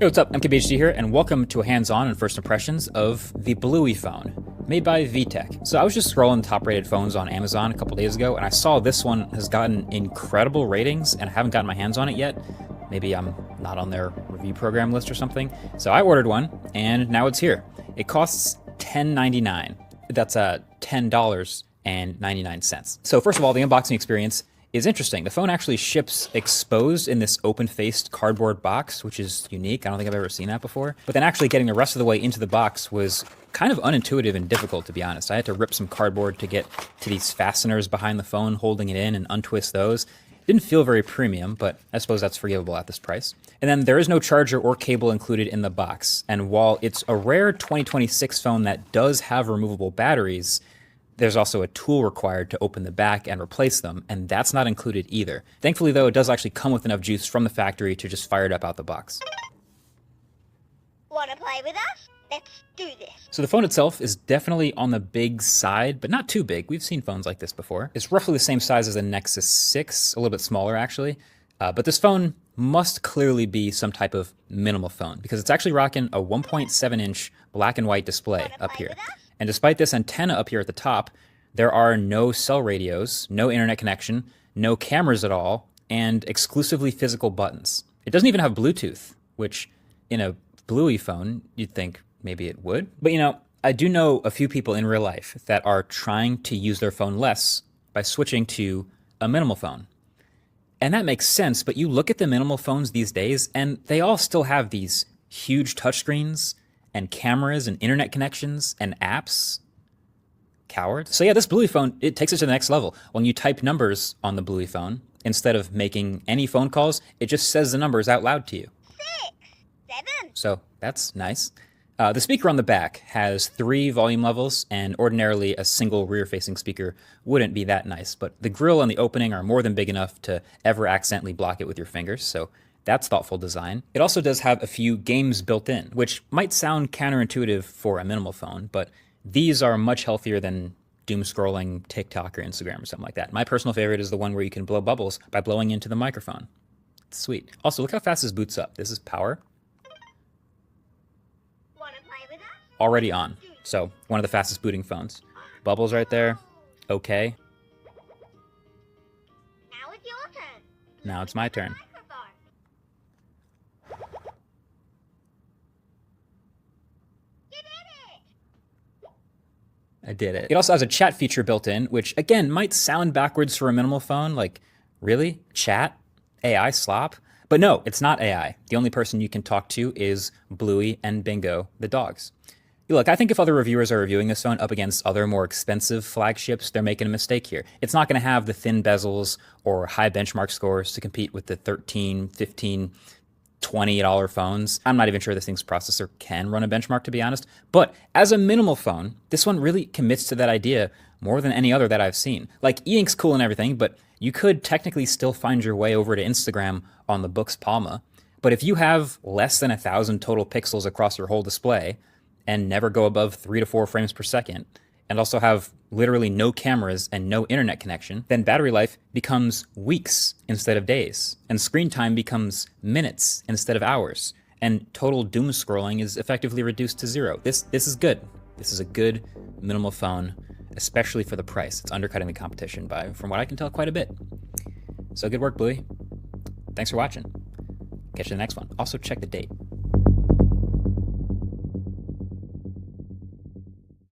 Hey, what's up? MKBHD here, and welcome to a hands-on and first impressions of the Bluey phone, made by VTech. So I was just scrolling top-rated phones on Amazon a couple days ago, and I saw this one has gotten incredible ratings, and I haven't gotten my hands on it yet. Maybe I'm not on their review program list or something. So I ordered one, and now it's here. It costs $10.99. That's $10.99. So first of all, the unboxing experience is interesting. The phone actually ships exposed in this open-faced cardboard box, which is unique. I don't think I've ever seen that before. But then actually getting the rest of the way into the box was kind of unintuitive and difficult, to be honest. I had to rip some cardboard to get to these fasteners behind the phone, holding it in, and untwist those. Didn't feel very premium, but I suppose that's forgivable at this price. And then there is no charger or cable included in the box. And while it's a rare 2026 phone that does have removable batteries, there's also a tool required to open the back and replace them, and that's not included either. Thankfully, though, it does actually come with enough juice from the factory to just fire it up out the box. Wanna play with us? Let's do this. So the phone itself is definitely on the big side, but not too big. We've seen phones like this before. It's roughly the same size as a Nexus 6, a little bit smaller actually. But this phone must clearly be some type of minimal phone because it's actually rocking a 1.7-inch black and white display up here. And despite this antenna up here at the top, there are no cell radios, no internet connection, no cameras at all, and exclusively physical buttons. It doesn't even have Bluetooth, which in a Bluey phone, you'd think maybe it would. But you know, I do know a few people in real life that are trying to use their phone less by switching to a minimal phone. And that makes sense, but you look at the minimal phones these days, and they all still have these huge touchscreens, and cameras and internet connections and apps. Cowards. So yeah, this Bluey phone, it takes it to the next level. When you type numbers on the Bluey phone, instead of making any phone calls, it just says the numbers out loud to you. 6, 7. So that's nice. The speaker on the back has 3 volume levels, and ordinarily a single rear-facing speaker wouldn't be that nice, but the grill and the opening are more than big enough to ever accidentally block it with your fingers, so that's thoughtful design. It also does have a few games built in, which might sound counterintuitive for a minimal phone, but these are much healthier than doom scrolling TikTok or Instagram or something like that. My personal favorite is the one where you can blow bubbles by blowing into the microphone. It's sweet. Also, look how fast this boots up. This is power. Wanna play with us? Already on. So, one of the fastest booting phones. Bubbles right there. Okay. Now it's your turn. Now it's my turn. Microphone. You did it! I did it. It also has a chat feature built in, which again might sound backwards for a minimal phone. Like, really? Chat? AI slop? But no, it's not AI. The only person you can talk to is Bluey and Bingo, the dogs. Look, I think if other reviewers are reviewing this phone up against other more expensive flagships, they're making a mistake here. It's not going to have the thin bezels or high benchmark scores to compete with the $13, $15, $20 phones. I'm not even sure this thing's processor can run a benchmark, to be honest. But as a minimal phone, this one really commits to that idea more than any other that I've seen. Like, e-ink's cool and everything, but you could technically still find your way over to Instagram on the Book's Palma. But if you have less than 1,000 total pixels across your whole display, and never go above 3 to 4 frames per second, and also have literally no cameras and no internet connection, then battery life becomes weeks instead of days, and screen time becomes minutes instead of hours, and total doom scrolling is effectively reduced to 0. This is good. This is a good minimal phone, especially for the price. It's undercutting the competition by, from what I can tell, quite a bit. So good work, Bluey. Thanks for watching. Catch you in the next one. Also check the date.